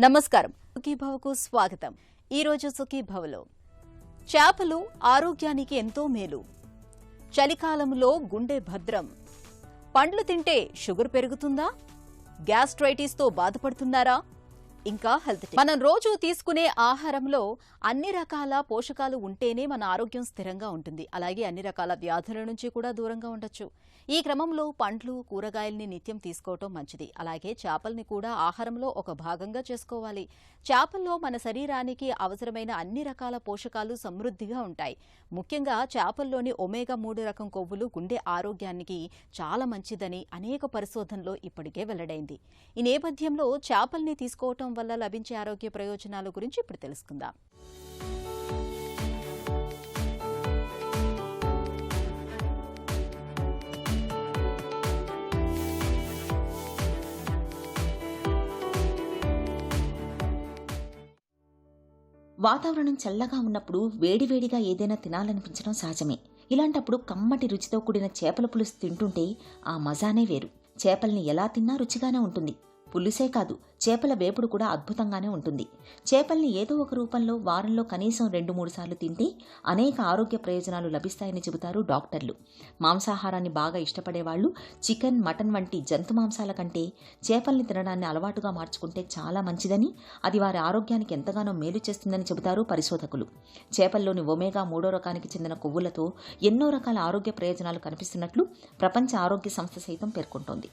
నమస్కారం. సుఖీభవకు స్వాగతం. ఈరోజు సుఖీభవలో చేపలు ఆరోగ్యానికి ఎంతో మేలు. చలికాలంలో గుండె భద్రం. పండ్లు తింటే షుగర్ పెరుగుతుందా? గ్యాస్ట్రైటిస్తో బాధపడుతున్నారా? ఇంకా హెల్త్ టిప్. మనం రోజు తీసుకునే ఆహారంలో అన్ని రకాల పోషకాలు ఉంటేనే మన ఆరోగ్యం స్థిరంగా ఉంటుంది. అలాగే అన్ని రకాల వ్యాధుల నుంచి కూడా దూరంగా ఉండొచ్చు. ఈ క్రమంలో పండ్లు, కూరగాయల్ని నిత్యం తీసుకోవటం మంచిది. అలాగే చేపల్ని కూడా ఆహారంలో ఒక భాగంగా చేసుకోవాలి. చేపల్లో మన శరీరానికి అవసరమైన అన్ని రకాల పోషకాలు సమృద్ధిగా ఉంటాయి. ముఖ్యంగా చేపల్లోని ఒమేగా-3 రకం కొవ్వులు గుండె ఆరోగ్యానికి చాలా మంచిదని అనేక పరిశోధనలో ఇప్పటికే వెల్లడైంది. ఈ నేపథ్యంలో చేపల్ని తీసుకోవటం వల్ల లభించే ఆరోగ్య ప్రయోజనాల గురించి ఇప్పుడు తెలుసుకుందాం. వాతావరణం చల్లగా ఉన్నప్పుడు వేడివేడిగా ఏదైనా తినాలనిపించడం సహజమే. ఇలాంటప్పుడు కమ్మటి రుచితో కూడిన చేపల పులుసు తింటుంటే ఆ మజానే వేరు. చేపల్ని ఎలా తిన్నా రుచిగానే ఉంటుంది. పులుసే కాదు, చేపల వేపుడు కూడా అద్భుతంగానే ఉంటుంది. చేపల్ని ఏదో ఒక రూపంలో వారంలో కనీసం 2-3 సార్లు తింటే అనేక ఆరోగ్య ప్రయోజనాలు లభిస్తాయని చెబుతారు డాక్టర్లు. మాంసాహారాన్ని బాగా ఇష్టపడేవాళ్లు చికెన్, మటన్ వంటి జంతు మాంసాల కంటే చేపల్ని తినడాన్ని అలవాటుగా మార్చుకుంటే చాలా మంచిదని, అది వారి ఆరోగ్యానికి ఎంతగానో మేలు చేస్తుందని చెబుతారు పరిశోధకులు. చేపల్లోని ఒమేగా-3 రకానికి చెందిన కొవ్వులతో ఎన్నో రకాల ఆరోగ్య ప్రయోజనాలు కనిపిస్తున్నట్లు ప్రపంచ ఆరోగ్య సంస్థ సైతం పేర్కొంటోంది.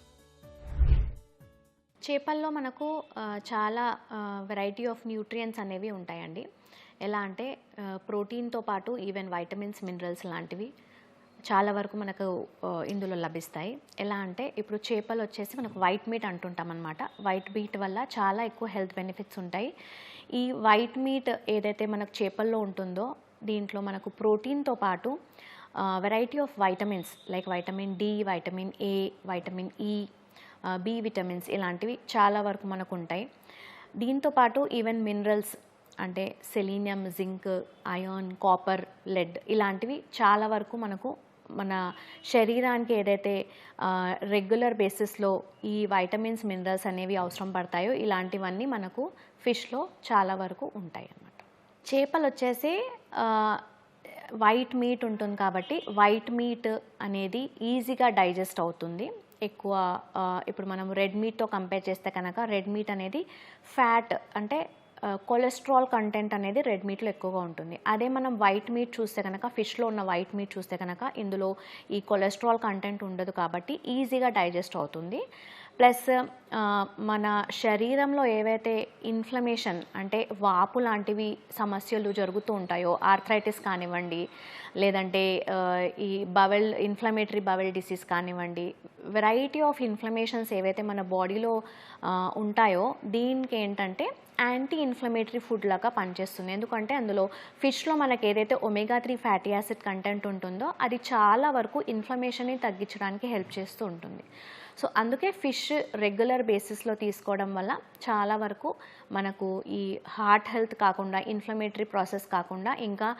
చేపల్లో మనకు చాలా వెరైటీ ఆఫ్ న్యూట్రియంట్స్ అనేవి ఉంటాయండి. ఎలా అంటే ప్రోటీన్తో పాటు ఈవెన్ వైటమిన్స్, మినరల్స్ లాంటివి చాలా వరకు మనకు ఇందులో లభిస్తాయి. ఎలా అంటే ఇప్పుడు చేపలు వచ్చేసి మనకు వైట్ మీట్ అంటుంటాం అనమాట. వైట్ మీట్ వల్ల చాలా ఎక్కువ హెల్త్ బెనిఫిట్స్ ఉంటాయి. ఈ వైట్ మీట్ ఏదైతే మనకు చేపల్లో ఉంటుందో దీంట్లో మనకు ప్రోటీన్తో పాటు variety of vitamins like vitamin D, vitamin A, vitamin E, B vitamins ఇలాంటివి చాలా వరకు మనకు ఉంటాయి. దీంతోపాటు ఈవెన్ మినరల్స్ అంటే selenium, zinc, iron, copper, lead ఇలాంటివి చాలా వరకు మనకు మన శరీరానికి ఏదైతే రెగ్యులర్ బేసిస్లో ఈ వైటమిన్స్, మినరల్స్ అనేవి అవసరం పడతాయో ఇలాంటివన్నీ మనకు ఫిష్లో చాలా వరకు ఉంటాయి అన్నమాట. చేపలు వచ్చేసి వైట్ మీట్ ఉంటుంది కాబట్టి వైట్ మీట్ అనేది ఈజీగా డైజెస్ట్ అవుతుంది. ఎక్కువ ఇప్పుడు మనం రెడ్ మీట్తో కంపేర్ చేస్తే కనుక రెడ్ మీట్ అనేది ఫ్యాట్ అంటే కొలెస్ట్రాల్ కంటెంట్ అనేది రెడ్ మీట్లో ఎక్కువగా ఉంటుంది. అదే మనం వైట్ మీట్ చూస్తే కనుక ఫిష్లో ఉన్న వైట్ మీట్ చూస్తే కనుక ఇందులో ఈ కొలెస్ట్రాల్ కంటెంట్ ఉండదు కాబట్టి ఈజీగా డైజెస్ట్ అవుతుంది. ప్లస్ మన శరీరంలో ఏవైతే ఇన్ఫ్లమేషన్ అంటే వాపు లాంటివి సమస్యలు జరుగుతూ ఉంటాయో, ఆర్థరైటిస్ కానివ్వండి, లేదంటే ఈ ఇన్ఫ్లమేటరీ బవెల్ డిసీజ్ కానివ్వండి, వెరైటీ ఆఫ్ ఇన్ఫ్లమేషన్స్ ఏవైతే మన బాడీలో ఉంటాయో దీనికి ఏంటంటే యాంటీ ఇన్ఫ్లమేటరీ ఫుడ్ లాగా పనిచేస్తుంది. ఎందుకంటే అందులో ఫిష్లో మనకి ఏదైతే ఒమేగా-3 ఫ్యాటీ యాసిడ్ కంటెంట్ ఉంటుందో అది చాలా వరకు ఇన్ఫ్లమేషన్ని తగ్గించడానికి హెల్ప్ చేస్తూ ఉంటుంది. సో అందుకే ఫిష్ రెగ్యులర్ బేసిస్లో తీసుకోవడం వల్ల చాలా వరకు మనకు ఈ హార్ట్ హెల్త్ కాకుండా, ఇన్ఫ్లమేటరీ ప్రాసెస్ కాకుండా ఇంకా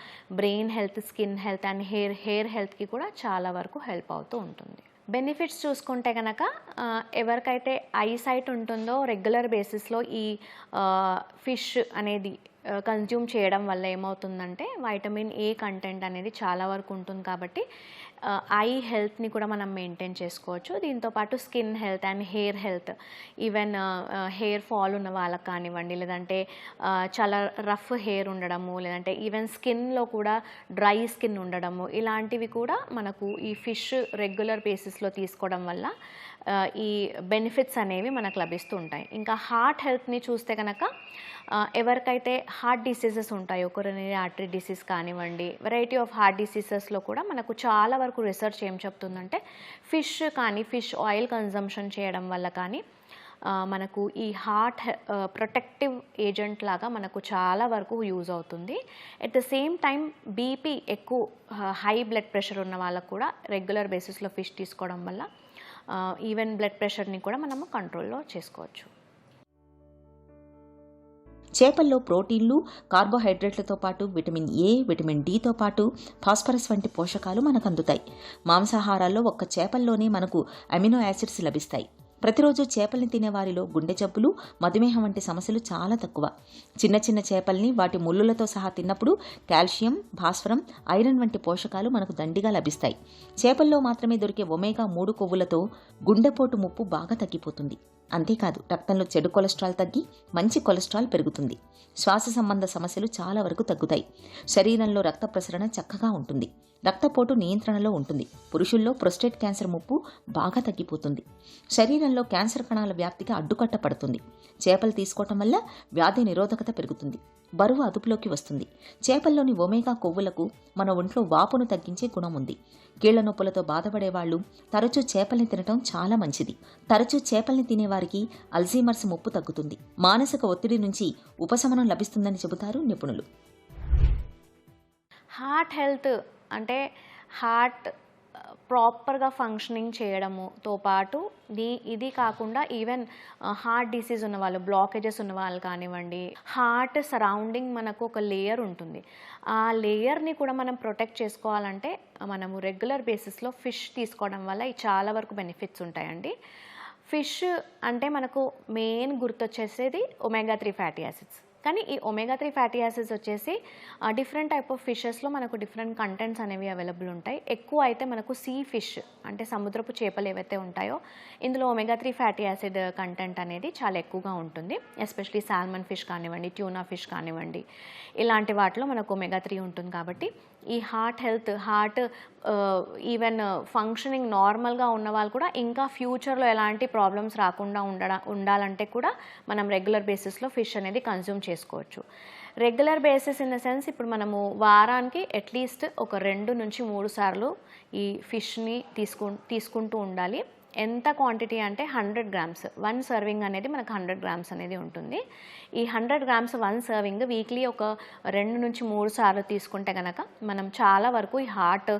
brain health, skin health and hair హెల్త్కి కూడా చాలా వరకు హెల్ప్ అవుతూ ఉంటుంది. బెనిఫిట్స్ చూసుకుంటే కనుక ఎవరికైతే ఐసైట్ ఉంటుందో రెగ్యులర్ బేసిస్లో ఈ ఫిష్ అనేది కన్జ్యూమ్ చేయడం వల్ల ఏమవుతుందంటే వైటమిన్ ఏ కంటెంట్ అనేది చాలా వరకు ఉంటుంది కాబట్టి ఐ హెల్త్ని కూడా మనం మెయింటైన్ చేసుకోవచ్చు. దీంతోపాటు skin health and hair health, even hair fall ఉన్న వాళ్ళకి కానివ్వండి, లేదంటే చాలా రఫ్ హెయిర్ ఉండడము, లేదంటే ఈవెన్ స్కిన్లో కూడా డ్రై స్కిన్ ఉండడము, ఇలాంటివి కూడా మనకు ఈ ఫిష్ రెగ్యులర్ బేసిస్లో తీసుకోవడం వల్ల ఈ బెనిఫిట్స్ అనేవి మనకు లభిస్తూ ఉంటాయి. ఇంకా హార్ట్ హెల్త్ని చూస్తే కనుక ఎవరికైతే హార్ట్ డిసీజెస్ ఉంటాయో, కొరోనరీ ఆర్టరీ డిసీజ్ కానివ్వండి, వెరైటీ ఆఫ్ హార్ట్ డిసీజెస్లో కూడా మనకు చాలా వరకు రీసెర్చ్ ఏం చెప్తుందంటే ఫిష్ ఆయిల్ కన్జంప్షన్ చేయడం వల్ల కానీ మనకు ఈ హార్ట్ ప్రొటెక్టివ్ ఏజెంట్ లాగా మనకు చాలా వరకు యూజ్ అవుతుంది. At the same time BP ఎక్కువ, హై బ్లడ్ ప్రెషర్ ఉన్న వాళ్ళకు కూడా రెగ్యులర్ బేసిస్లో ఫిష్ తీసుకోవడం వల్ల ఈవెన్ బ్లడ్ ప్రెషర్ని కూడా మనము కంట్రోల్లో చేసుకోవచ్చు. చేపల్లో ప్రోటీన్లు, కార్బోహైడ్రేట్లతో పాటు విటమిన్ ఏ, విటమిన్ డితో పాటు ఫాస్ఫరస్ వంటి పోషకాలు మనకు అందుతాయి. మాంసాహారాల్లో ఒక్క చేపల్లోనే మనకు అమినో యాసిడ్స్ లభిస్తాయి. ప్రతిరోజు చేపల్ని తినేవారిలో గుండె జబ్బులు, మధుమేహం వంటి సమస్యలు చాలా తక్కువ. చిన్న చిన్న చేపల్ని వాటి ముళ్ళులతో సహా తిన్నప్పుడు కాల్షియం, భాస్వరం, ఐరన్ వంటి పోషకాలు మనకు దండిగా లభిస్తాయి. చేపల్లో మాత్రమే దొరికే ఒమేగా-3 కొవ్వులతో గుండెపోటు ముప్పు బాగా తగ్గిపోతుంది. అంతేకాదు రక్తంలో చెడు కొలెస్ట్రాల్ తగ్గి మంచి కొలెస్ట్రాల్ పెరుగుతుంది. శ్వాస సంబంధ సమస్యలు చాలా వరకు తగ్గుతాయి. శరీరంలో రక్త ప్రసరణ చక్కగా ఉంటుంది. రక్తపోటు నియంత్రణలో ఉంటుంది. పురుషుల్లో ప్రొస్టేట్ క్యాన్సర్ ముప్పు బాగా తగ్గిపోతుంది. శరీరంలో క్యాన్సర్ కణాల వ్యాప్తికి అడ్డుకట్ట పడుతుంది. చేపలు తీసుకోవటం వల్ల వ్యాధి నిరోధకత పెరుగుతుంది. బరువు అదుపులోకి వస్తుంది. చేపల్లోని ఒమేగా కొవ్వులకు మన ఒంట్లో వాపును తగ్గించే గుణం ఉంది. కీళ్ల నొప్పులతో బాధపడేవాళ్లు తరచూ చేపల్ని తినటం చాలా మంచిది. తరచూ చేపల్ని తినేవారికి అల్జీమర్స్ ముప్పు తగ్గుతుంది. మానసిక ఒత్తిడి నుంచి ఉపశమనం లభిస్తుందని చెబుతారు నిపుణులు. హార్ట్ హెల్త్ అంటే హార్ట్ ప్రాపర్గా ఫంక్షనింగ్ చేయడముతో పాటు ఇది కాకుండా ఈవెన్ హార్ట్ డిసీజ్ ఉన్న వాళ్ళు, బ్లాకేజెస్ ఉన్న వాళ్ళు కానివ్వండి, హార్ట్ సరౌండింగ్ మనకు ఒక లేయర్ ఉంటుంది. ఆ లేయర్ని కూడా మనం ప్రొటెక్ట్ చేసుకోవాలంటే మనము రెగ్యులర్ బేసిస్లో ఫిష్ తీసుకోవడం వల్ల ఈ చాలా వరకు బెనిఫిట్స్ ఉంటాయండి. ఫిష్ అంటే మనకు మెయిన్ గుర్తొచ్చేసేది ఒమేగా-3 ఫ్యాటీ యాసిడ్స్. కానీ ఈ ఒమేగా-3 ఫ్యాటీ యాసిడ్స్ వచ్చేసి డిఫరెంట్ టైప్ ఆఫ్ ఫిషెస్లో మనకు డిఫరెంట్ కంటెంట్స్ అనేవి అవైలబుల్ ఉంటాయి. ఎక్కువ అయితే మనకు సీ ఫిష్ అంటే సముద్రపు చేపలు ఏవైతే ఉంటాయో ఇందులో ఒమేగా-3 ఫ్యాటీ యాసిడ్ కంటెంట్ అనేది చాలా ఎక్కువగా ఉంటుంది. ఎస్పెషలీ సాల్మన్ ఫిష్ కానివ్వండి, ట్యూనా ఫిష్ కానివ్వండి, ఇలాంటి వాటిలో మనకు ఒమేగా-3 ఉంటుంది. కాబట్టి ఈ హార్ట్ ఈవెన్ ఫంక్షనింగ్ నార్మల్గా ఉన్న వాళ్ళు కూడా ఇంకా ఫ్యూచర్లో ఎలాంటి ప్రాబ్లమ్స్ రాకుండా ఉండాలంటే కూడా మనం రెగ్యులర్ బేసిస్లో ఫిష్ అనేది కన్జ్యూమ్ చేసుకోవచ్చు. Regular basis in the sense ఇప్పుడు మనము వారానికి అట్లీస్ట్ ఒక 2 నుంచి 3 సార్లు ఈ ఫిష్ని తీసుకుంటూ ఉండాలి. ఎంత క్వాంటిటీ అంటే 100 గ్రామ్స్ 1 సర్వింగ్ అనేది మనకు 100 గ్రామ్స్ అనేది ఉంటుంది. ఈ 100 గ్రామ్స్ 1 సర్వింగ్ వీక్లీ ఒక 2 నుంచి 3 సార్లు తీసుకుంటే కనుక మనం చాలా వరకు ఈ హార్ట్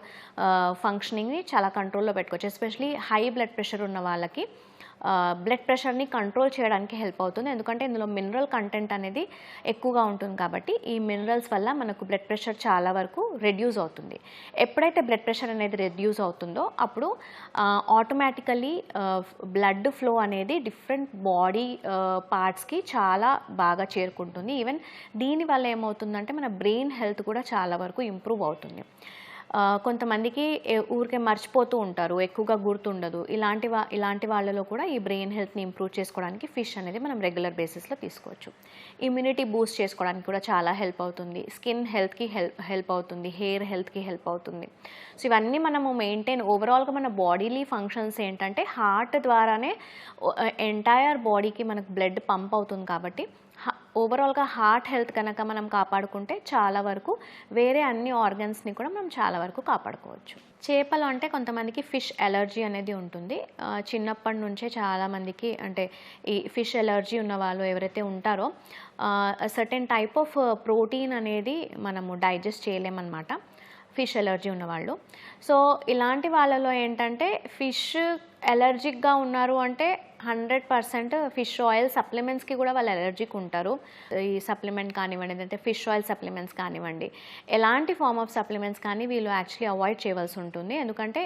ఫంక్షనింగ్ని చాలా కంట్రోల్లో పెట్టుకోవచ్చు. ఎస్పెషలీ హై బ్లడ్ ప్రెషర్ ఉన్న వాళ్ళకి బ్లడ్ ప్రెషర్ని కంట్రోల్ చేయడానికి హెల్ప్ అవుతుంది. ఎందుకంటే ఇందులో మినరల్ కంటెంట్ అనేది ఎక్కువగా ఉంటుంది. కాబట్టి ఈ మినరల్స్ వల్ల మనకు బ్లడ్ ప్రెషర్ చాలా వరకు రెడ్యూస్ అవుతుంది. ఎప్పుడైతే బ్లడ్ ప్రెషర్ అనేది రెడ్యూస్ అవుతుందో అప్పుడు ఆటోమేటికలీ బ్లడ్ ఫ్లో అనేది డిఫరెంట్ బాడీ పార్ట్స్కి చాలా బాగా చేరుకుంటుంది. ఈవెన్ దీనివల్ల ఏమవుతుందంటే మన బ్రెయిన్ హెల్త్ కూడా చాలా వరకు ఇంప్రూవ్ అవుతుంది. కొంతమందికి ఊరికే మర్చిపోతూ ఉంటారు, ఎక్కువగా గుర్తుండదు. ఇలాంటి వాళ్ళలో కూడా ఈ బ్రెయిన్ హెల్త్ని ఇంప్రూవ్ చేసుకోవడానికి ఫిష్ అనేది మనం రెగ్యులర్ బేసిస్లో తీసుకోవచ్చు. ఇమ్యూనిటీ బూస్ట్ చేసుకోవడానికి కూడా చాలా హెల్ప్ అవుతుంది. స్కిన్ హెల్త్కి హెల్ప్ అవుతుంది. హెయిర్ హెల్త్కి హెల్ప్ అవుతుంది. సో ఇవన్నీ మనము ఓవరాల్గా మన బాడీలీ ఫంక్షన్స్ ఏంటంటే హార్ట్ ద్వారానే ఎంటైర్ బాడీకి మనకు బ్లడ్ పంప్ అవుతుంది. కాబట్టి ఓవరాల్గా హార్ట్ హెల్త్ కనుక మనం కాపాడుకుంటే చాలా వరకు వేరే అన్ని ఆర్గన్స్ని కూడా మనం చాలా వరకు కాపాడుకోవచ్చు. చేపలు అంటే కొంతమందికి ఫిష్ ఎలర్జీ అనేది ఉంటుంది. చిన్నప్పటి నుంచే చాలామందికి అంటే ఈ ఫిష్ ఎలర్జీ ఉన్న వాళ్ళు ఎవరైతే ఉంటారో సర్టెన్ టైప్ ఆఫ్ ప్రోటీన్ అనేది మనము డైజెస్ట్ చేయలేమన్నమాట ఫిష్ ఎలర్జీ ఉన్నవాళ్ళు. సో ఇలాంటి వాళ్ళలో ఏంటంటే ఫిష్ ఎలర్జిక్గా ఉన్నారు అంటే 100% ఫిష్ ఆయిల్ సప్లిమెంట్స్కి కూడా వాళ్ళు ఎలర్జిక్ ఉంటారు. ఈ సప్లిమెంట్ కానివ్వండి, అంటే ఫిష్ ఆయిల్ సప్లిమెంట్స్ కానివ్వండి, ఎలాంటి ఫార్మ్ ఆఫ్ సప్లిమెంట్స్ కానీ వీళ్ళు యాక్చువల్లీ అవాయిడ్ చేయవలసి ఉంటుంది. ఎందుకంటే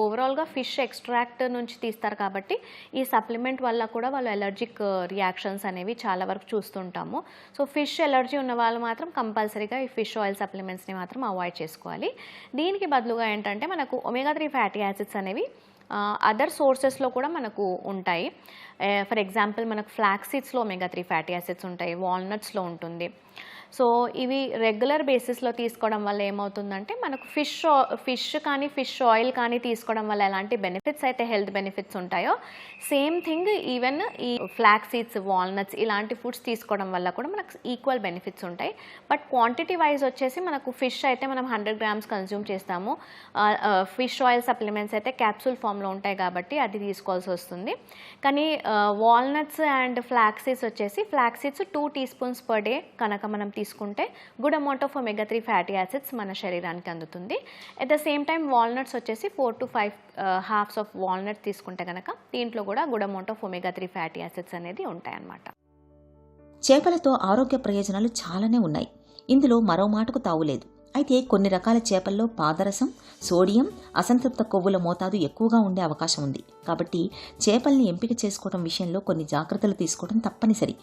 ఓవరాల్గా ఫిష్ ఎక్స్ట్రాక్ట్ నుంచి తీస్తారు కాబట్టి ఈ సప్లిమెంట్ వల్ల కూడా వాళ్ళు ఎలర్జిక్ రియాక్షన్స్ అనేవి చాలా వరకు చూస్తుంటాము. సో ఫిష్ ఎలర్జీ ఉన్న వాళ్ళు మాత్రం కంపల్సరీగా ఈ ఫిష్ ఆయిల్ సప్లిమెంట్స్ని మాత్రం అవాయిడ్ చేసుకోవాలి. దీనికి బదులుగా ఏంటంటే మనకు ఒమేగా-3 ఫ్యాటీ యాసిడ్స్ అనేవి అదర్ సోర్సెస్లో కూడా మనకు ఉంటాయి. ఫర్ ఎగ్జాంపుల్ మనకు ఫ్లాక్స్ సీడ్స్లో ఒమేగా-3 ఫ్యాటీ యాసిడ్స్ ఉంటాయి, వాల్నట్స్లో ఉంటుంది. సో ఇవి రెగ్యులర్ బేసిస్లో తీసుకోవడం వల్ల ఏమవుతుందంటే మనకు ఫిష్ కానీ ఫిష్ ఆయిల్ కానీ తీసుకోవడం వల్ల ఎలాంటి బెనిఫిట్స్ అయితే హెల్త్ బెనిఫిట్స్ ఉంటాయో సేమ్ థింగ్ ఈవెన్ ఈ ఫ్లాక్స్ సీడ్స్, వాల్నట్స్ ఇలాంటి ఫుడ్స్ తీసుకోవడం వల్ల కూడా మనకు ఈక్వల్ బెనిఫిట్స్ ఉంటాయి. బట్ క్వాంటిటీ వైజ్ వచ్చేసి మనకు ఫిష్ అయితే మనం 100 గ్రామ్స్ కన్జ్యూమ్ చేస్తాము. ఫిష్ ఆయిల్ సప్లిమెంట్స్ అయితే క్యాప్సూల్ ఫామ్లో ఉంటాయి కాబట్టి అది తీసుకోవాల్సి వస్తుంది. కానీ వాల్నట్స్ అండ్ ఫ్లాక్స్ సీడ్స్ వచ్చేసి flax seeds 2 teaspoons per day కనుక మనం తీసుకుంటే good amount of omega three fatty acids మన శరీరానికి అందుతుంది. At the same time walnuts వచ్చేసి 4 to 5 హాఫ్స్ ఆఫ్ వాల్నట్ తీసుకుంటే కనుక దీంట్లో కూడా good amount of omega three fatty acids అనేది ఉంటాయన్నమాట. చేపలతో ఆరోగ్య ప్రయోజనాలు చాలానే ఉన్నాయి. ఇందులో మరో మాటకు తావులేదు. అయితే కొన్ని రకాల చేపల్లో పాదరసం, సోడియం, అసంతృప్త కొవ్వుల మోతాదు ఎక్కువగా ఉండే అవకాశం ఉంది. కాబట్టి చేపల్ని ఎంపిక చేసుకోవడం విషయంలో కొన్ని జాగ్రత్తలు తీసుకోవడం తప్పనిసరి.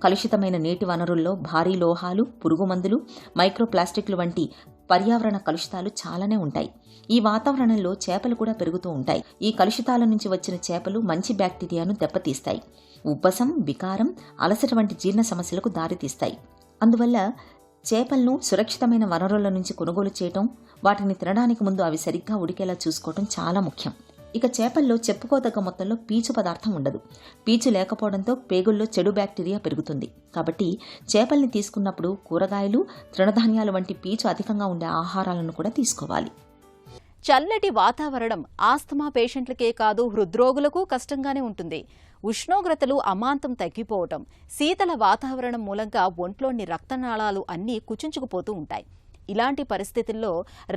కలుషితమైన నీటి వనరుల్లో భారీ లోహాలు, పురుగుమందులు, మైక్రోప్లాస్టిక్లు వంటి పర్యావరణ కలుషితాలు చాలానే ఉంటాయి. ఈ వాతావరణంలో చేపలు కూడా పెరుగుతూ ఉంటాయి. ఈ కలుషితాల నుంచి వచ్చిన చేపలు మంచి బ్యాక్టీరియాను దెబ్బతీస్తాయి. ఉబ్బసం, వికారం, అలసట వంటి జీర్ణ సమస్యలకు దారితీస్తాయి. అందువల్ల చేపలను సురక్షితమైన వనరుల నుంచి కొనుగోలు చేయటం, వాటిని తినడానికి ముందు అవి సరిగ్గా ఉడికేలా చూసుకోవటం చాలా ముఖ్యం. ఇక చేపల్లో చెప్పుకోదగ్గ మొత్తంలో పీచు పదార్థం ఉండదు. పీచు లేకపోవడంతో పేగుల్లో చెడు బ్యాక్టీరియా పెరుగుతుంది. కాబట్టి చేపల్ని తీసుకున్నప్పుడు కూరగాయలు, తృణధాన్యాలు వంటి పీచు అధికంగా ఉండే ఆహారాలను కూడా తీసుకోవాలి. చల్లటి వాతావరణం ఆస్తమా పేషెంట్లకే కాదు హృద్రోగులకు కష్టంగానే ఉంటుంది. ఉష్ణోగ్రతలు అమాంతం తగ్గిపోవటం, శీతల వాతావరణం మూలంగా ఒంట్లోని రక్తనాళాలు అన్నీ కుచించుకుపోతూ ఉంటాయి. ఇలాంటి పరిస్థితుల్లో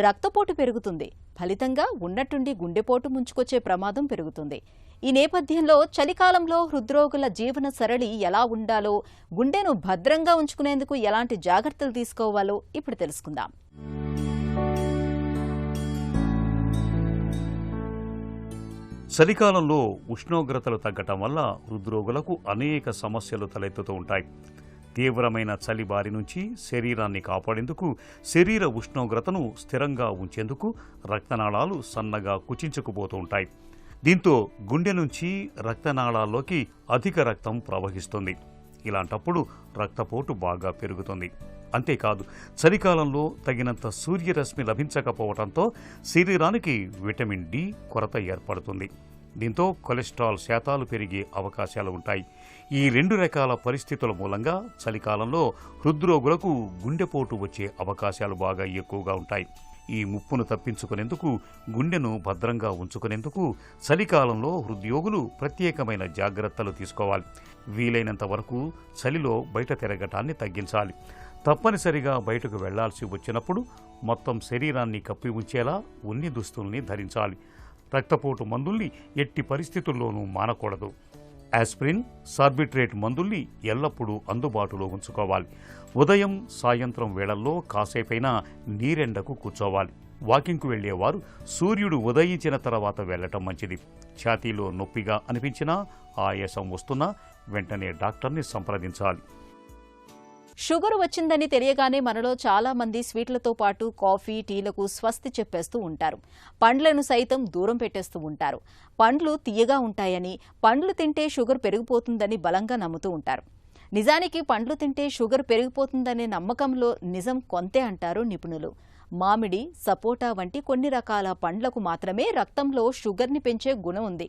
రక్తపోటు పెరుగుతుంది. ఫలితంగా ఉన్నట్టుండి గుండెపోటు ముంచుకొచ్చే ప్రమాదం పెరుగుతుంది. ఈ నేపథ్యంలో చలికాలంలో హృద్రోగుల జీవన సరళి ఎలా ఉండాలో, గుండెను భద్రంగా ఉంచుకునేందుకు ఎలాంటి జాగ్రత్తలు తీసుకోవాలో ఇప్పుడు తెలుసుకుందాం. చలికాలంలో ఉష్ణోగ్రతలు తగ్గటం వల్ల హృద్రోగులకు అనేక సమస్యలు తలెత్తుతూ ఉంటాయి. తీవ్రమైన చలి బారి నుంచి శరీరాన్ని కాపాడేందుకు, శరీర ఉష్ణోగ్రతను స్థిరంగా ఉంచేందుకు రక్తనాళాలు సన్నగా కుచించుకుపోతూ ఉంటాయి. దీంతో గుండె నుంచి రక్తనాళాల్లోకి అధిక రక్తం ప్రవహిస్తుంది. ఇలాంటప్పుడు రక్తపోటు బాగా పెరుగుతుంది. అంతేకాదు, చలికాలంలో తగినంత సూర్యరశ్మి లభించకపోవడంతో శరీరానికి విటమిన్ డి కొరత ఏర్పడుతుంది. దీంతో కొలెస్ట్రాల్ శాతాలు పెరిగే అవకాశాలు ఉంటాయి. ఈ రెండు రకాల పరిస్థితుల మూలంగా చలికాలంలో హృద్రోగులకు గుండెపోటు వచ్చే అవకాశాలు బాగా ఎక్కువగా ఉంటాయి. ఈ ముప్పును తప్పించుకునేందుకు, గుండెను భద్రంగా ఉంచుకునేందుకు చలికాలంలో హృద్రోగులు ప్రత్యేకమైన జాగ్రత్తలు తీసుకోవాలి. వీలైనంత వరకు చలిలో బయట తిరగటాన్ని తగ్గించాలి. తప్పనిసరిగా బయటకు వెళ్లాల్సి వచ్చినప్పుడు మొత్తం శరీరాన్ని కప్పి ఉంచేలా ఉన్ని దుస్తుల్ని ధరించాలి. రక్తపోటు మందుల్ని ఎట్టి పరిస్థితుల్లోనూ మానకూడదు. ఆస్పిరిన్, సార్బిట్రేట్ మందుల్ని ఎల్లప్పుడూ అందుబాటులో ఉంచుకోవాలి. ఉదయం, సాయంత్రం వేళల్లో కాసేపైనా నీరెండకు కూర్చోవాలి. వాకింగ్కు వెళ్లేవారు సూర్యుడు ఉదయించిన తర్వాత వెళ్లటం మంచిది. ఛాతీలో నొప్పిగా అనిపించినా, ఆయాసం వస్తున్నా వెంటనే డాక్టర్ని సంప్రదించాలి. షుగర్ వచ్చిందని తెలియగానే మనలో చాలా మంది స్వీట్లతో పాటు కాఫీ, టీలకు స్వస్తి చెప్పేస్తూ ఉంటారు. పండ్లను సైతం దూరం పెట్టేస్తూ ఉంటారు. పండ్లు తియ్యగా ఉంటాయని, పండ్లు తింటే షుగర్ పెరిగిపోతుందని బలంగా నమ్ముతూ ఉంటారు. నిజానికి పండ్లు తింటే షుగర్ పెరిగిపోతుందనే నమ్మకంలో నిజం కొంతే అంటారు నిపుణులు. మామిడి, సపోటా వంటి కొన్ని రకాల పండ్లకు మాత్రమే రక్తంలో షుగర్ని పెంచే గుణం ఉంది.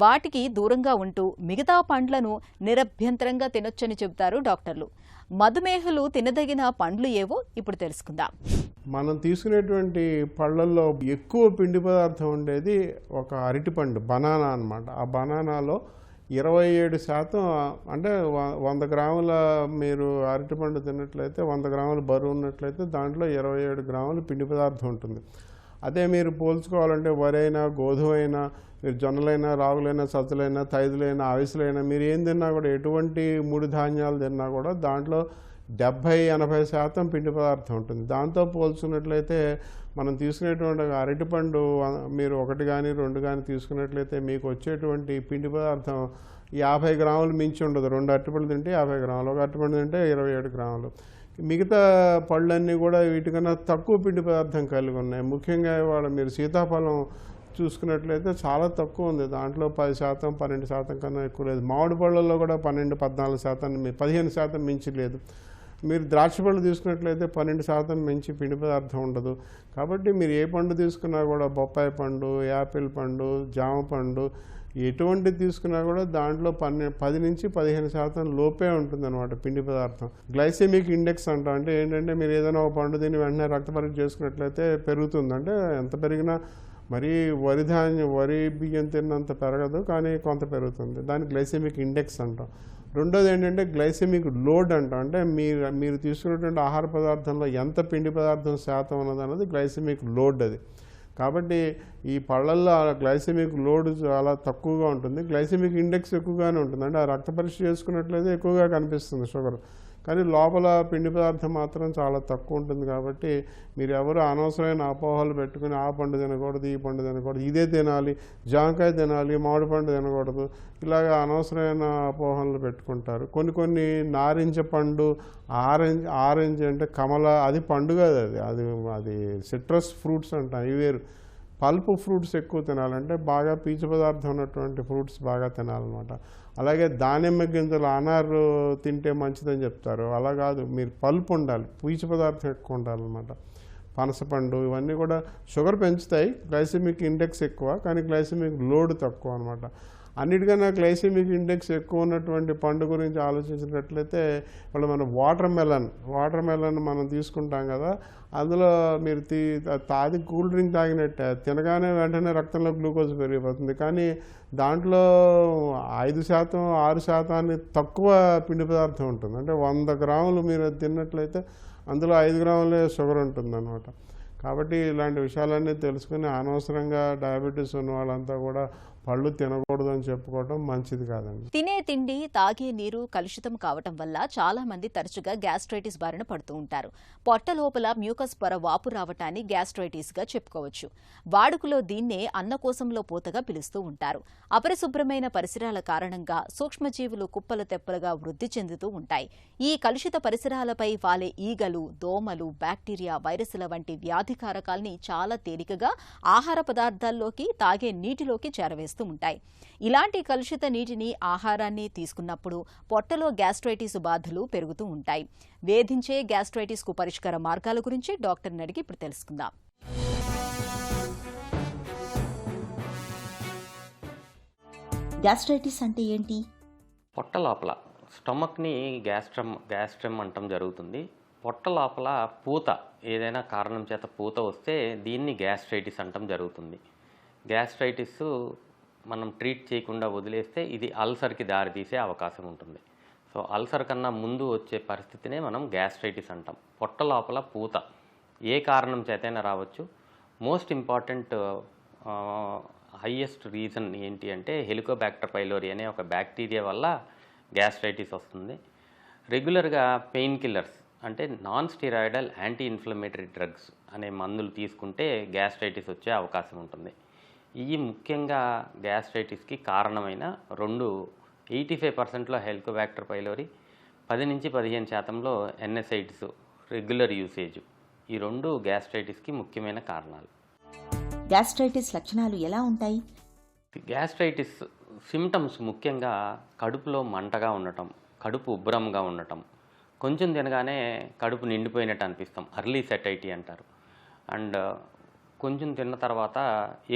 వాటికి దూరంగా ఉంటూ మిగతా పండ్లను నిరభ్యంతరంగా తినొచ్చని చెబుతారు డాక్టర్లు. మధుమేహులు తినదగిన పండ్లు ఏవో ఇప్పుడు తెలుసుకుందాం. మనం తీసుకునేటువంటి పళ్ళల్లో ఎక్కువ పిండి పదార్థం ఉండేది ఒక అరటిపండు, బనానా అన్నమాట. ఆ బనానాలో 27% అంటే 100 గ్రాముల మీరు అరటిపండు తిన్నట్లయితే 100 గ్రాముల బరువు ఉన్నట్లయితే దాంట్లో 27 గ్రాముల పిండి పదార్థం ఉంటుంది. అదే మీరు పోల్చుకోవాలంటే వరైనా, గోధుమైనా, మీరు జొన్నలైనా, రాగులైనా, సజ్జలైనా, తైదులైనా, అవిసెలైనా మీరు ఏం తిన్నా కూడా, ఎటువంటి ముడి ధాన్యాలు తిన్నా కూడా దాంట్లో 70-80% పిండి పదార్థం ఉంటుంది. దాంతో పోల్చుకున్నట్లయితే మనం తీసుకునేటువంటి అరటిపండు మీరు 1 కానీ 2 కానీ తీసుకున్నట్లయితే మీకు వచ్చేటువంటి పిండి పదార్థం 50 గ్రాములు మించి ఉండదు. 2 అరటిపండ్లు తింటే 50 గ్రాములు, 1 అరటిపండు తింటే 27 గ్రాములు. మిగతా పళ్ళన్నీ కూడా వీటికన్నా తక్కువ పిండి పదార్థం కలిగి ఉన్నాయి. ముఖ్యంగా ఇవాళ మీరు సీతాఫలం చూసుకున్నట్లయితే చాలా తక్కువ ఉంది. దాంట్లో 10%, 12% కన్నా ఎక్కువ లేదు. మామిడి పళ్ళల్లో కూడా 12-14%, 15% మించి లేదు. మీరు ద్రాక్ష పళ్ళు తీసుకున్నట్లయితే 12% మించి పిండి పదార్థం ఉండదు. కాబట్టి మీరు ఏ పండు తీసుకున్నా కూడా, బొప్పాయి పండు, యాపిల్ పండు, జామ పండు, ఎటువంటి తీసుకున్నా కూడా దాంట్లో 10-15% లోపే ఉంటుందన్నమాట పిండి పదార్థం. గ్లైసెమిక్ ఇండెక్స్ అంటాం. అంటే ఏంటంటే మీరు ఏదైనా ఒక పండు తిని వెంటనే రక్త పరీక్ష చేసుకున్నట్లయితే పెరుగుతుంది. అంటే ఎంత పెరిగినా మరీ వరి బియ్యం తిన్నంత పెరగదు, కానీ కొంత పెరుగుతుంది. దాన్ని గ్లైసెమిక్ ఇండెక్స్ అంటాం. రెండోది ఏంటంటే గ్లైసెమిక్ లోడ్ అంటాం. అంటే మీరు తీసుకునేటువంటి ఆహార పదార్థంలో ఎంత పిండి పదార్థం శాతం ఉన్నది అన్నది గ్లైసెమిక్ లోడ్ అది. కాబట్టి ఈ పళ్ళల్లో గ్లైసెమిక్ లోడ్ చాలా తక్కువగా ఉంటుంది. గ్లైసెమిక్ ఇండెక్స్ ఎక్కువగానే ఉంటుంది. అంటే ఆ రక్త పరీక్ష చేసుకున్నట్లయితే ఎక్కువగా కనిపిస్తుంది షుగర్. కానీ లోపల పిండి పదార్థం మాత్రం చాలా తక్కువ ఉంటుంది. కాబట్టి మీరు ఎవరు అనవసరమైన అపోహలు పెట్టుకుని ఆ పండు తినకూడదు, ఈ పండు తినకూడదు, ఇదే తినాలి, జామకాయ తినాలి, మామిడి పండు తినకూడదు, ఇలాగ అనవసరమైన అపోహలు పెట్టుకుంటారు. కొన్ని నారింజ పండు, ఆరెంజ్ అంటే కమల, అది పండు కాదు, అది అది సిట్రస్ ఫ్రూట్స్ అంటాం, ఇవి వేరు. పల్ప్ ఫ్రూట్స్ ఎక్కువ తినాలంటే బాగా పీచు పదార్థం ఉన్నటువంటి ఫ్రూట్స్ బాగా తినాలన్నమాట. అలాగే దానిమ్మ గింజలు, అనారు తింటే మంచిదని చెప్తారు, అలా కాదు, మీరు పల్ప్ ఉండాలి, పీచు పదార్థం ఎక్కువ ఉండాలన్నమాట. పనసపండు ఇవన్నీ కూడా షుగర్ పెంచుతాయి, గ్లైసెమిక్ ఇండెక్స్ ఎక్కువ, కానీ గ్లైసెమిక్ లోడ్ తక్కువ అనమాట. అన్నిటికన్నా గ్లైసెమిక్ ఇండెక్స్ ఎక్కువ ఉన్నటువంటి పండు గురించి ఆలోచించినట్లయితే ఇప్పుడు మనం వాటర్ మెలన్ మనం తీసుకుంటాం కదా, అందులో మీరు తాది కూల్ డ్రింక్ తాగినట్టే, తినగానే వెంటనే రక్తంలో గ్లూకోజ్ పెరిగిపోతుంది. కానీ దాంట్లో 5%, 6% తక్కువ పిండి పదార్థం ఉంటుంది. అంటే 100 గ్రాములు మీరు తిన్నట్లయితే అందులో 5 గ్రాములే షుగర్ ఉంటుందన్నమాట. కాబట్టి ఇలాంటి విషయాలన్నీ తెలుసుకుని అనవసరంగా డయాబెటీస్ ఉన్న వాళ్ళంతా కూడా పళ్ళు తినకూడదు అని చెప్పుకోవడం మంచిది కాదండి. తినే తిండి, తాగే నీరు కలుషితం కావటం వల్ల చాలా మంది తరచుగా గ్యాస్ట్రైటిస్ బారిన పడుతూ ఉంటారు. పొట్ట లోపల మ్యూకస్ పొర వాపు రావటాన్ని గ్యాస్ట్రైటిస్ గా చెప్పుకోవచ్చు. వాడుకలో దీన్నే అన్నకోశంలో పూతగా పిలుస్తూ ఉంటారు. అపరిశుభ్రమైన పరిసరాల కారణంగా సూక్ష్మజీవులు కుప్పలు తెప్పలుగా వృద్ధి చెందుతూ ఉంటాయి. ఈ కలుషిత పరిసరాలపై వాలే ఈగలు, దోమలు, బ్యాక్టీరియా, వైరస్ల వంటి వ్యాధికారకాల్ని చాలా తేలికగా ఆహార పదార్థాల్లోకి, తాగే నీటిలోకి చేరవేస్తూ ఉంటాయి. ఇలాంటి కలుషిత నీటిని, ఆహారాన్ని తీసుకున్నప్పుడు పొట్టలో గ్యాస్ట్రైటిస్ బాధలు పెరుగుతూ ఉంటాయి. వేధించే గ్యాస్ట్రైటిస్ కు పరిష్కార మార్గాల గురించి డాక్టర్ని అడిగి ఇప్పుడు తెలుసుకుందాం. గ్యాస్ట్రైటిస్ అంటే ఏంటి? పొట్ట లోపల స్టమక్ని గ్యాస్ట్రమ్ అంటం జరుగుతుంది. పొట్ట లోపల పూత, ఏదైనా కారణం చేత పూత వస్తే దీన్ని గ్యాస్ట్రైటిస్ అంటం జరుగుతుంది. గ్యాస్ట్రైటిస్ మనం ట్రీట్ చేయకుండా వదిలేస్తే ఇది అల్సర్కి దారితీసే అవకాశం ఉంటుంది. సో అల్సర్ కన్నా ముందు వచ్చే పరిస్థితినే మనం గ్యాస్ట్రైటిస్ అంటాం. పొట్ట లోపల పూత ఏ కారణం చేతైనా రావచ్చు. మోస్ట్ ఇంపార్టెంట్ హైయెస్ట్ రీజన్ ఏంటి అంటే హెలికోబాక్టర్ పైలోరీ అనే ఒక బ్యాక్టీరియా వల్ల గ్యాస్ట్రైటిస్ వస్తుంది. రెగ్యులర్గా పెయిన్ కిల్లర్స్ అంటే non steroidal anti inflammatory drugs అనే మందులు తీసుకుంటే గ్యాస్ట్రైటిస్ వచ్చే అవకాశం ఉంటుంది. ఇవి ముఖ్యంగా గ్యాస్ట్రైటిస్కి కారణమైన 85%లో హెలికోబాక్టర్ పైలోరీ, 10-15% ఎన్ఎసైడ్స్ రెగ్యులర్ యూసేజ్, ఈ 2 గ్యాస్ట్రైటిస్కి ముఖ్యమైన కారణాలు. గ్యాస్ట్రైటిస్ లక్షణాలు ఎలా ఉంటాయి? గ్యాస్ట్రైటిస్ సిమ్టమ్స్ ముఖ్యంగా కడుపులో మంటగా ఉండటం, కడుపు ఉబ్బరంగా ఉండటం, కొంచెం తినగానే కడుపు నిండిపోయినట్టు అనిపిస్తాం, అర్లీ సెటైటీ అంటారు. అండ్ కొంచెం తిన్న తర్వాత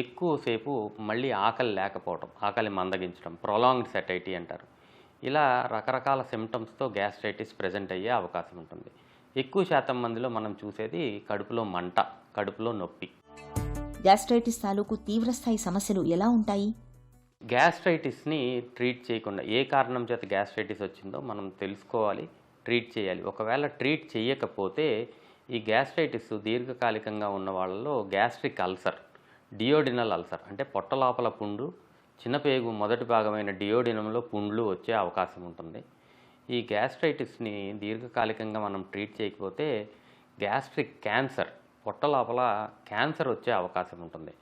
ఎక్కువసేపు మళ్ళీ ఆకలి లేకపోవటం, ఆకలి మందగించడం, ప్రొలాంగ్డ్ సెటైటీ అంటారు. ఇలా రకరకాల సిమ్టమ్స్తో గ్యాస్ట్రైటిస్ ప్రజెంట్ అయ్యే అవకాశం ఉంటుంది. ఎక్కువ శాతం మందిలో మనం చూసేది కడుపులో మంట, కడుపులో నొప్పి. గ్యాస్ట్రైటిస్ తాలూకు తీవ్రస్థాయి సమస్యలు ఎలా ఉంటాయి? గ్యాస్ట్రైటిస్ని ట్రీట్ చేయకుండా, ఏ కారణం చేత గ్యాస్ట్రైటిస్ వచ్చిందో మనం తెలుసుకోవాలి, ట్రీట్ చేయాలి. ఒకవేళ ట్రీట్ చేయకపోతే ఈ గ్యాస్ట్రైటిస్ దీర్ఘకాలికంగా ఉన్న వాళ్ళలో గ్యాస్ట్రిక్ అల్సర్, డియోడినల్ అల్సర్ అంటే పొట్ట లోపల పుండు, చిన్నపేగు మొదటి భాగమైన డియోడినంలో పుండ్లు వచ్చే అవకాశం ఉంటుంది. ఈ గ్యాస్ట్రైటిస్ని దీర్ఘకాలికంగా మనం ట్రీట్ చేయకపోతే గ్యాస్ట్రిక్ క్యాన్సర్, పొట్ట లోపల క్యాన్సర్ వచ్చే అవకాశం ఉంటుంది.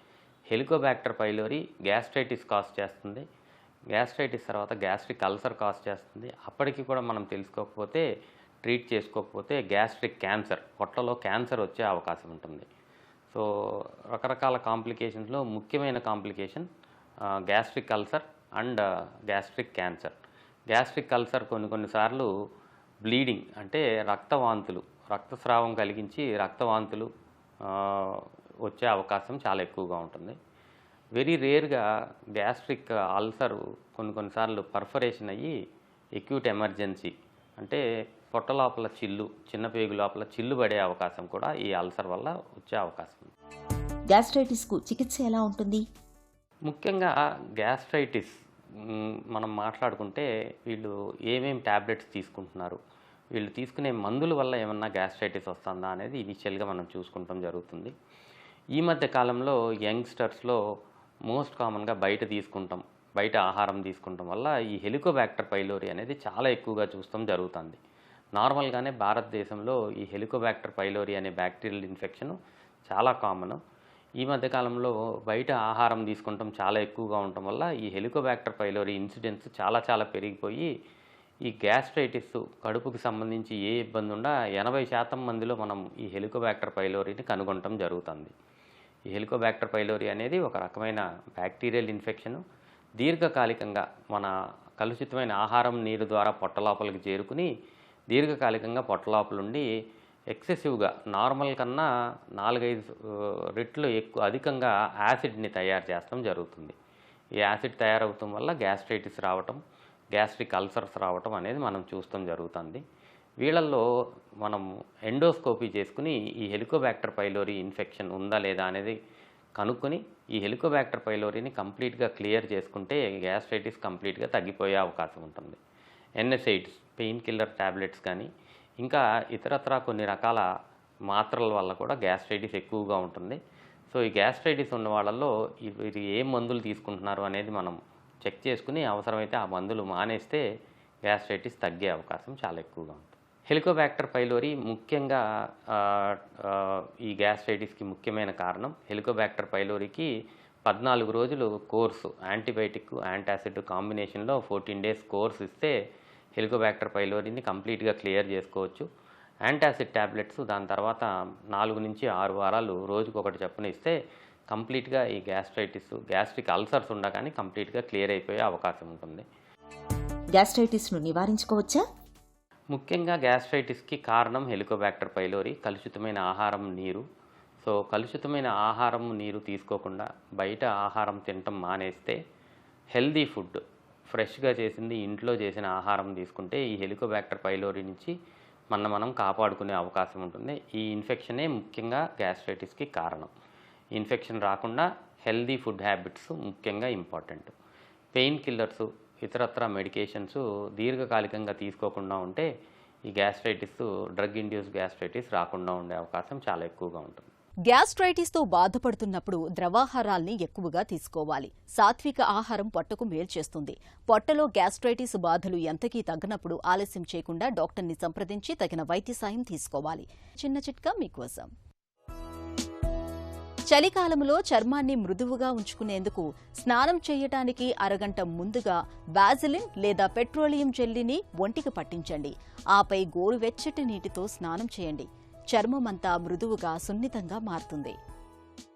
హెలికోబాక్టర్ పైలోరీ గ్యాస్ట్రైటిస్ కాజ్ చేస్తుంది. గ్యాస్ట్రైటిస్ తర్వాత గ్యాస్ట్రిక్ అల్సర్ కాజ్ చేస్తుంది. అప్పటికి కూడా మనం తెలుసుకోకపోతే, ట్రీట్ చేసుకోకపోతే గ్యాస్ట్రిక్ క్యాన్సర్, పొట్టలో క్యాన్సర్ వచ్చే అవకాశం ఉంటుంది. సో రకరకాల కాంప్లికేషన్స్లో ముఖ్యమైన complication gastric ulcer and gastric cancer. Gastric ulcer కొన్నిసార్లు బ్లీడింగ్ అంటే రక్తవాంతులు, రక్తస్రావం కలిగించి రక్తవాంతులు వచ్చే అవకాశం చాలా ఎక్కువగా ఉంటుంది. వెరీ రేర్గా గ్యాస్ట్రిక్ అల్సర్ కొన్నిసార్లు పర్ఫరేషన్ అయ్యి ఎక్యూట్ ఎమర్జెన్సీ అంటే పొట్ట లోపల చిల్లు, చిన్న పేగు లోపల చిల్లు పడే అవకాశం కూడా ఈ అల్సర్ వల్ల వచ్చే అవకాశం ఉంది. గ్యాస్ట్రైటిస్కు చికిత్స ఎలా ఉంటుంది? ముఖ్యంగా గ్యాస్ట్రైటిస్ మనం మాట్లాడుకుంటే వీళ్ళు ఏమేమి ట్యాబ్లెట్స్ తీసుకుంటున్నారు, వీళ్ళు తీసుకునే మందుల వల్ల ఏమన్నా గ్యాస్ట్రైటిస్ వస్తుందా అనేది ఇనిషియల్గా మనం చూసుకుంటాం జరుగుతుంది. ఈ మధ్య కాలంలో యంగ్స్టర్స్లో మోస్ట్ కామన్గా బయట ఆహారం తీసుకుంటాం వల్ల ఈ హెలికోబాక్టర్ పైలోరీ అనేది చాలా ఎక్కువగా చూస్తాం జరుగుతుంది. నార్మల్గానే భారతదేశంలో ఈ హెలికోబాక్టర్ పైలోరీ అనే బ్యాక్టీరియల్ ఇన్ఫెక్షన్ చాలా కామన్. ఈ మధ్యకాలంలో బయట ఆహారం తీసుకుంటాం చాలా ఎక్కువగా ఉండటం వల్ల ఈ హెలికోబాక్టర్ పైలోరీ ఇన్సిడెన్స్ చాలా పెరిగిపోయి ఈ గ్యాస్ట్రైటిస్ కడుపుకి సంబంధించి ఏ ఇబ్బంది ఉన్నా 80% మందిలో మనం ఈ హెలికోబాక్టర్ పైలోరీని కనుగొనటం జరుగుతుంది. ఈ హెలికోబాక్టర్ పైలోరీ అనేది ఒక రకమైన బ్యాక్టీరియల్ ఇన్ఫెక్షన్. దీర్ఘకాలికంగా మన కలుషితమైన ఆహారం నీరు ద్వారా పొట్ట లోపలికి చేరుకుని దీర్ఘకాలికంగా పొట్ట లోపలుండి ఎక్సెసివ్గా నార్మల్ కన్నా 4-5 రెట్లు అధికంగా యాసిడ్ని తయారు చేస్తాం జరుగుతుంది. ఈ యాసిడ్ తయారవటం వల్ల గ్యాస్ట్రైటిస్ రావటం, గ్యాస్ట్రిక్ అల్సర్స్ రావటం అనేది మనం చూస్తాం జరుగుతుంది. వీళ్ళల్లో మనం ఎండోస్కోపీ చేసుకుని ఈ హెలికోబాక్టర్ పైలోరీ ఇన్ఫెక్షన్ ఉందా లేదా అనేది కనుక్కొని ఈ హెలికోబాక్టర్ పైలోరీని కంప్లీట్గా క్లియర్ చేసుకుంటే గ్యాస్ట్రైటిస్ కంప్లీట్గా తగ్గిపోయే అవకాశం ఉంటుంది. ఎన్ఎస్ఐడ్స్, పెయిన్ కిల్లర్ ట్యాబ్లెట్స్ కానీ ఇంకా ఇతరత్రా కొన్ని రకాల మాత్రల వల్ల కూడా గ్యాస్ట్రైటిస్ ఎక్కువగా ఉంటుంది. సో ఈ గ్యాస్ట్రైటిస్ ఉన్న వాళ్ళల్లో వీరు ఏ మందులు తీసుకుంటున్నారు అనేది మనం చెక్ చేసుకుని అవసరమైతే ఆ మందులు మానేస్తే గ్యాస్ట్రైటిస్ తగ్గే అవకాశం చాలా ఎక్కువగా ఉంటుంది. హెలికోబాక్టర్ పైలోరీ ముఖ్యంగా ఈ గ్యాస్ట్రైటిస్కి ముఖ్యమైన కారణం హెలికోబాక్టర్ పైలోరీకి 14 రోజులు కోర్సు యాంటీబయాటిక్ యాంటాసిడ్ కాంబినేషన్లో 14 days కోర్స్ ఇస్తే హెలికోబాక్టర్ పైలోరీని కంప్లీట్గా క్లియర్ చేసుకోవచ్చు. యాంటాసిడ్ ట్యాబ్లెట్స్ దాని తర్వాత 4 నుంచి 6 వారాలు రోజుకొకటి చొప్పున ఇస్తే కంప్లీట్గా ఈ గ్యాస్ట్రైటిస్, గ్యాస్ట్రిక్ అల్సర్స్ ఉండగానే కంప్లీట్గా క్లియర్ అయిపోయే అవకాశం ఉంటుంది. గ్యాస్ట్రైటిస్ను నివారించుకోవచ్చా? ముఖ్యంగా గ్యాస్ట్రైటిస్కి కారణం హెలికోబాక్టర్ పైలోరీ, కలుషితమైన ఆహారం, నీరు. సో కలుషితమైన ఆహారం, నీరు తీసుకోకుండా బయట ఆహారం తినటం మానేస్తే హెల్దీ ఫుడ్, ఫ్రెష్గా చేసింది ఇంట్లో చేసిన ఆహారం తీసుకుంటే ఈ హెలికోబాక్టర్ పైలోరీ నుంచి మనం కాపాడుకునే అవకాశం ఉంటుంది. ఈ ఇన్ఫెక్షనే ముఖ్యంగా గ్యాస్ట్రైటిస్కి కారణం. ఇన్ఫెక్షన్ రాకుండా హెల్దీ ఫుడ్ హ్యాబిట్స్ ముఖ్యంగా ఇంపార్టెంట్. పెయిన్ కిల్లర్స్, ఇతరత్ర మెడికేషన్స్ దీర్ఘకాలికంగా తీసుకోకుండా ఉంటే ఈ గ్యాస్ట్రైటిస్, డ్రగ్ ఇండ్యూస్ గ్యాస్ట్రైటిస్ రాకుండా ఉండే అవకాశం చాలా ఎక్కువగా ఉంటుంది. గ్యాస్ట్రైటిస్తో బాధపడుతున్నప్పుడు ద్రవాహారాల్ని ఎక్కువగా తీసుకోవాలి. సాత్విక ఆహారం పొట్టకు మేలు చేస్తుంది. పొట్టలో గ్యాస్ట్రైటిస్ బాధలు ఎంతకీ తగ్గనప్పుడు ఆలస్యం చేయకుండా డాక్టర్ని సంప్రదించి తగిన వైద్య సాయం తీసుకోవాలి. చిన్న చిట్కా మీకోసం. చలికాలంలో చర్మాన్ని మృదువుగా ఉంచుకునేందుకు స్నానం చేయటానికి అరగంట ముందుగా వాజిలిన్ లేదా పెట్రోలియం జెల్లీని ఒంటికి పట్టించండి. ఆపై గోరువెచ్చటి నీటితో స్నానం చేయండి. చర్మమంతా మృదువుగా, సున్నితంగా మారుతుంది.